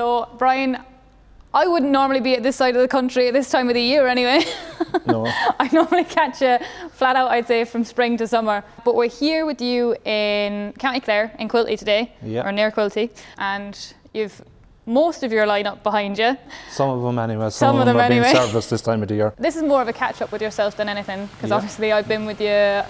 So, Brian, I wouldn't normally be at this side of the country at this time of the year anyway. No. I normally catch you flat out, I'd say, from spring to summer. But we're here with you in County Clare, in Quilty today, or near Quilty. And you've most of your lineup behind you. Some of them anyway. Some of them are being serviced this time of the year. This is more of a catch up with yourself than anything, because obviously I've been with you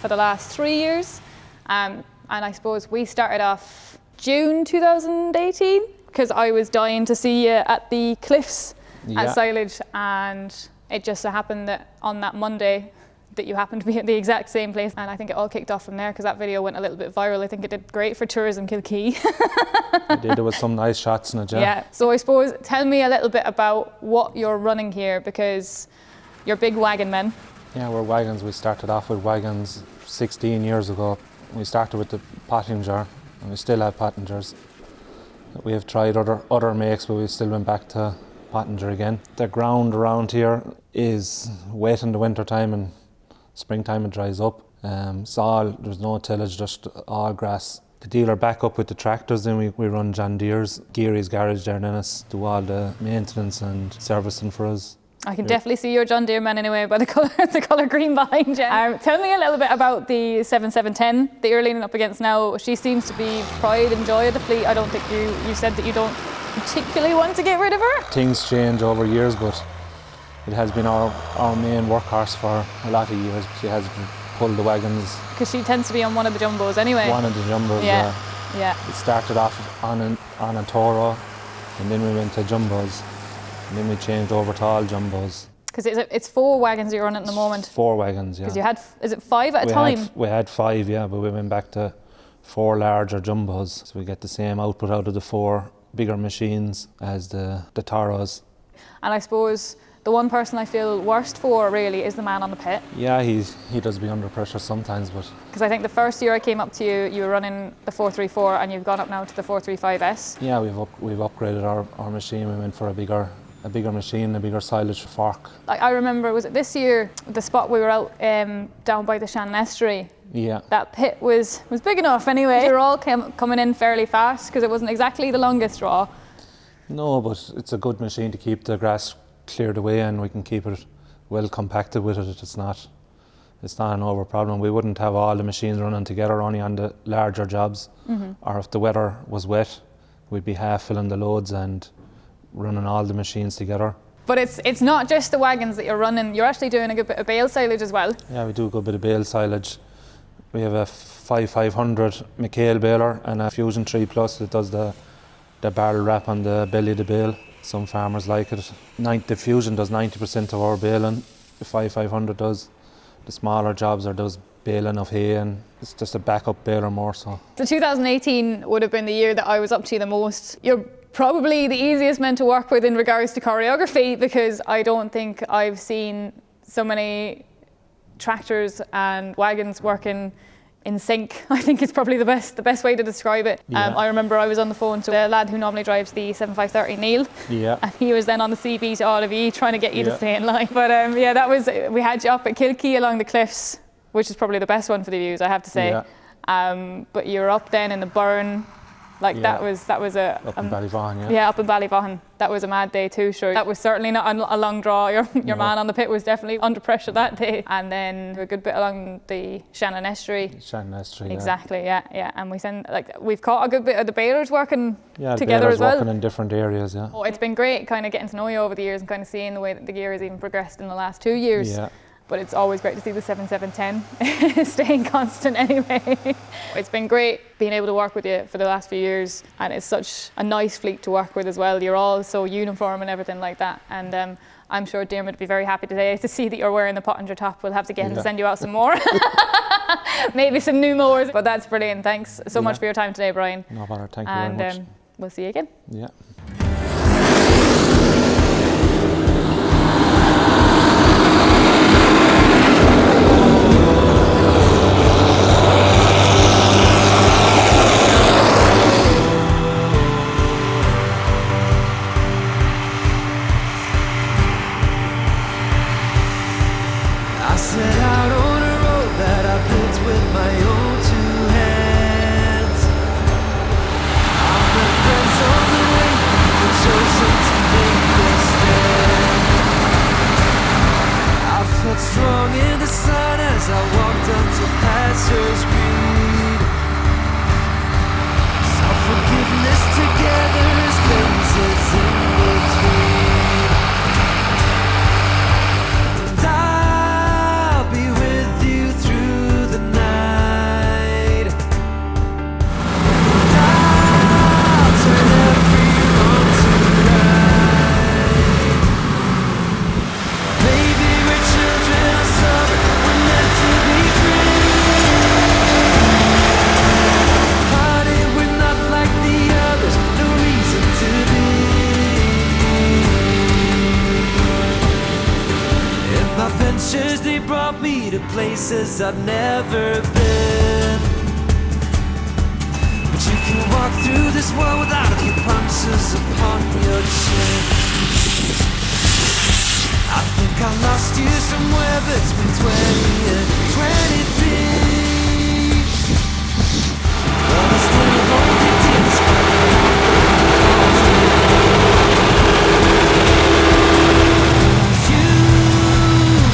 for the last 3 years. And I suppose we started off June 2018, because I was dying to see you at the cliffs at Silage, and it just so happened that on that Monday that you happened to be at the exact same place, and I think it all kicked off from there because that video went a little bit viral. I think it did great for Tourism Kilkee. It did. There was some nice shots in it, yeah. So I suppose tell me a little bit about what you're running here, because you're big wagon men. Yeah, we're wagons. We started off with wagons 16 years ago. We started with the Pottinger, and we still have Pottingers. We have tried other makes, but we still went back to Pottinger again. The ground around here is wet in the winter time, and springtime it dries up. There's no tillage, just all grass. The dealer back up with the tractors, then we run John Deere's, Carey's garage there in Ennis, do all the maintenance and servicing for us. I can definitely see your John Deere man anyway by the colour green behind you. Tell me a little bit about the 7710 that you're leaning up against now. She seems to be pride and joy of the fleet. I don't think you said that you don't particularly want to get rid of her. Things change over years, but it has been our main workhorse for a lot of years. She has pulled the wagons. Because she tends to be on one of the jumbos anyway. One of the jumbos, yeah. It started off on a Toro, and then we went to jumbos. And then we changed over to all jumbos. Because it's 4 wagons you're running at the moment? 4 wagons, yeah. Because you had, is it 5 at a time? We had 5, yeah, but we went back to 4 larger jumbos. So we get the same output out of the 4 bigger machines as the Toros. And I suppose the one person I feel worst for really is the man on the pit. Yeah, he does be under pressure sometimes, but... Because I think the first year I came up to you, you were running the 434 and you've gone up now to the 435S. Yeah, we've upgraded our machine. We went for a bigger machine, a bigger silage fork. Like I remember, was it this year, the spot we were out down by the Shannon Estuary? Yeah. That pit was big enough anyway. You were all coming in fairly fast because it wasn't exactly the longest draw. No, but it's a good machine to keep the grass cleared away, and we can keep it well compacted with it. It's not an over problem. We wouldn't have all the machines running together only on the larger jobs. Mm-hmm. Or if the weather was wet, we'd be half filling the loads and running all the machines together. But it's not just the wagons that you're running, you're actually doing a good bit of bale silage as well. Yeah, we do a good bit of bale silage. We have a 5500 McHale baler and a Fusion 3 Plus that does the barrel wrap on the belly of the bale. Some farmers like it. The Fusion does 90% of our baling, the 5500 does. The smaller jobs are those baling of hay, and it's just a backup baler more so. So 2018 would have been the year that I was up to you the most. You're probably the easiest man to work with in regards to choreography, because I don't think I've seen so many tractors and wagons working in sync. I think it's probably the best way to describe it. Yeah. I remember I was on the phone to the lad who normally drives the 7530, Neil. Yeah. And he was then on the CB to Olivia trying to get you to stay in line. But we had you up at Kilkee along the cliffs, which is probably the best one for the views, I have to say. Yeah. But you were up then in the burn. That was a... Up in Ballyvaughan, yeah. Yeah, up in Ballyvaughan. That was a mad day too, sure. That was certainly not a long draw. Your man on the pit was definitely under pressure that day. And then a good bit along the Shannon Estuary. Shannon Estuary, exactly, yeah. And we've caught a good bit of the balers working together as well. as well. Working in different areas, yeah. Oh, it's been great kind of getting to know you over the years and kind of seeing the way that the gear has even progressed in the last 2 years. Yeah. But it's always great to see the 7710 staying constant anyway. It's been great being able to work with you for the last few years, and it's such a nice fleet to work with as well. You're all so uniform and everything like that, and I'm sure Dermot would be very happy today to see that you're wearing the Pottinger top. We'll have to get him to send you out some more. Maybe some new mowers, but that's brilliant. Thanks so much for your time today, Brian. No bother, thank you very much. And we'll see you again. Yeah. they brought me to places I've never been. But you can walk through this world without a few punches upon your chin. I think I lost you somewhere between 20 and 23. But I still hold you dear despite the you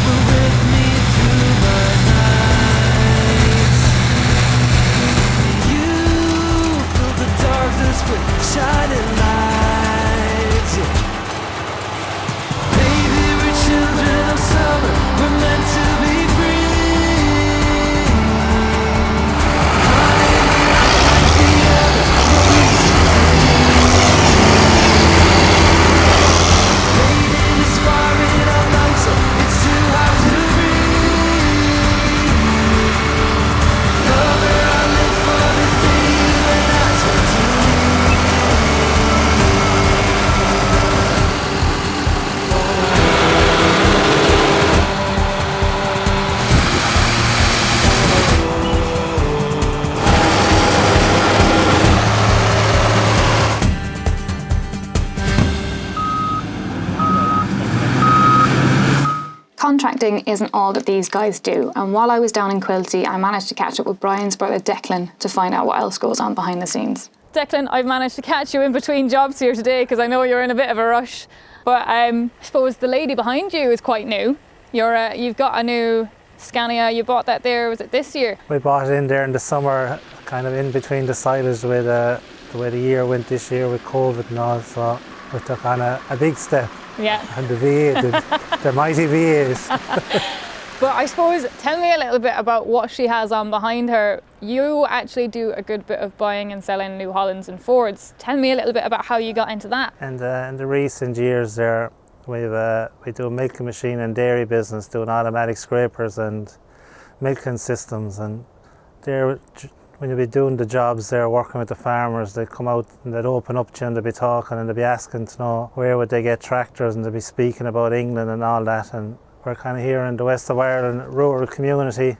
were with me through my nights. You filled the darkness with shining lights. Baby, we're children of summer, we're meant to be free. Running like the other, no reason to fading is far in our lungs, so it's too hard to breathe. Lover, I live for the day when I turn to Contracting isn't all that these guys do, and while I was down in Quilty, I managed to catch up with Brian's brother Declan to find out what else goes on behind the scenes. Declan, I've managed to catch you in between jobs here today because I know you're in a bit of a rush, but I suppose the lady behind you is quite new. You've got a new Scania, you bought that there, was it this year? We bought it in there in the summer, kind of in between the silage with the way the year went this year with COVID and all, so we took on a big step. Yeah. And the V8, the mighty V8. But I suppose, tell me a little bit about what she has on behind her. You actually do a good bit of buying and selling New Hollands and Fords. Tell me a little bit about how you got into that. And in the recent years there, we do a milking machine and dairy business, doing automatic scrapers and milking systems. And there, when you'll be doing the jobs there, working with the farmers, they'd come out and they'd open up to you and they'd be talking and they'd be asking to know where would they get tractors, and they'd be speaking about England and all that. And we're kind of here in the west of Ireland, rural community,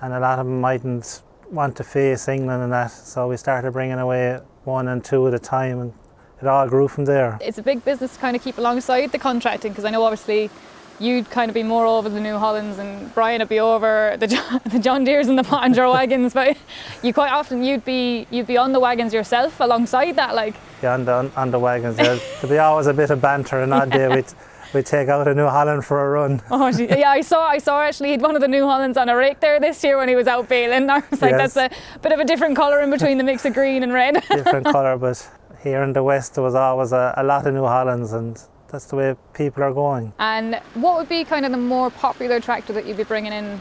and a lot of them mightn't want to face England and that, so we started bringing away 1 and 2 at a time, and it all grew from there. It's a big business to kind of keep alongside the contracting, because I know obviously you'd kind of be more over the New Hollands and Brian would be over the John Deeres and the Pottinger wagons, but you quite often you'd be on the wagons yourself alongside that, like. Yeah, on the wagons. There'd be always a bit of banter, and odd day we'd take out a New Holland for a run. Oh, yeah, I saw actually he'd one of the New Hollands on a rake there this year when he was out baling. I was like, yes. That's a bit of a different colour in between the mix of green and red. Different colour, but here in the west there was always a lot of New Hollands, and that's the way people are going. And what would be kind of the more popular tractor that you'd be bringing in?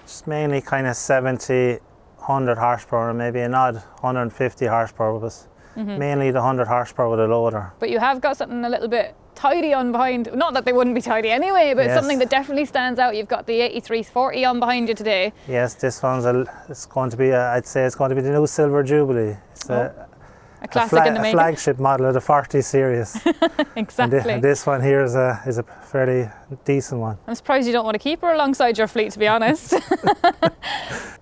Just mainly kind of 70, 100 horsepower, and maybe an odd 150 horsepower, but mainly the 100 horsepower with a loader. But you have got something a little bit tidy on behind, not that they wouldn't be tidy anyway, but yes. Something that definitely stands out. You've got the 8340 on behind you today. Yes, this one's it's going to be, I'd say it's going to be the new Silver Jubilee. It's a classic in the making. A flagship model of the 40 series. Exactly. And this one here is a fairly decent one. I'm surprised you don't want to keep her alongside your fleet, to be honest.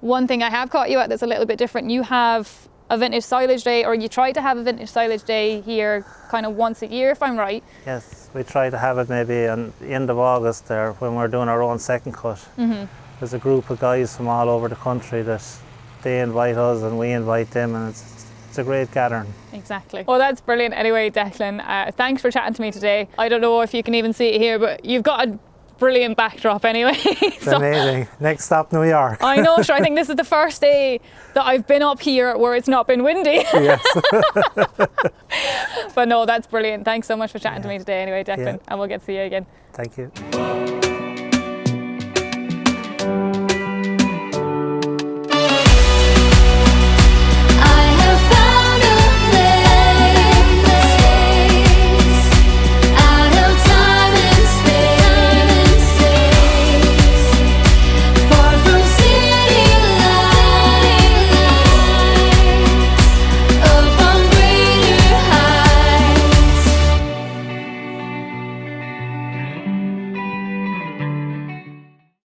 One thing I have caught you at that's a little bit different, you have a vintage silage day, or you try to have a vintage silage day here kind of once a year, if I'm right. Yes, we try to have it maybe on the end of August there when we're doing our own second cut. There's a group of guys from all over the country that they invite us and we invite them, and it's a great gathering. Exactly. Well, that's brilliant anyway, Declan. Thanks for chatting to me today. I don't know if you can even see it here, but you've got a brilliant backdrop anyway. It's amazing. Next stop, New York. I know, sure. I think this is the first day that I've been up here where it's not been windy. Yes. But no, that's brilliant. Thanks so much for chatting to me today anyway, Declan, and we'll get to see you again. Thank you.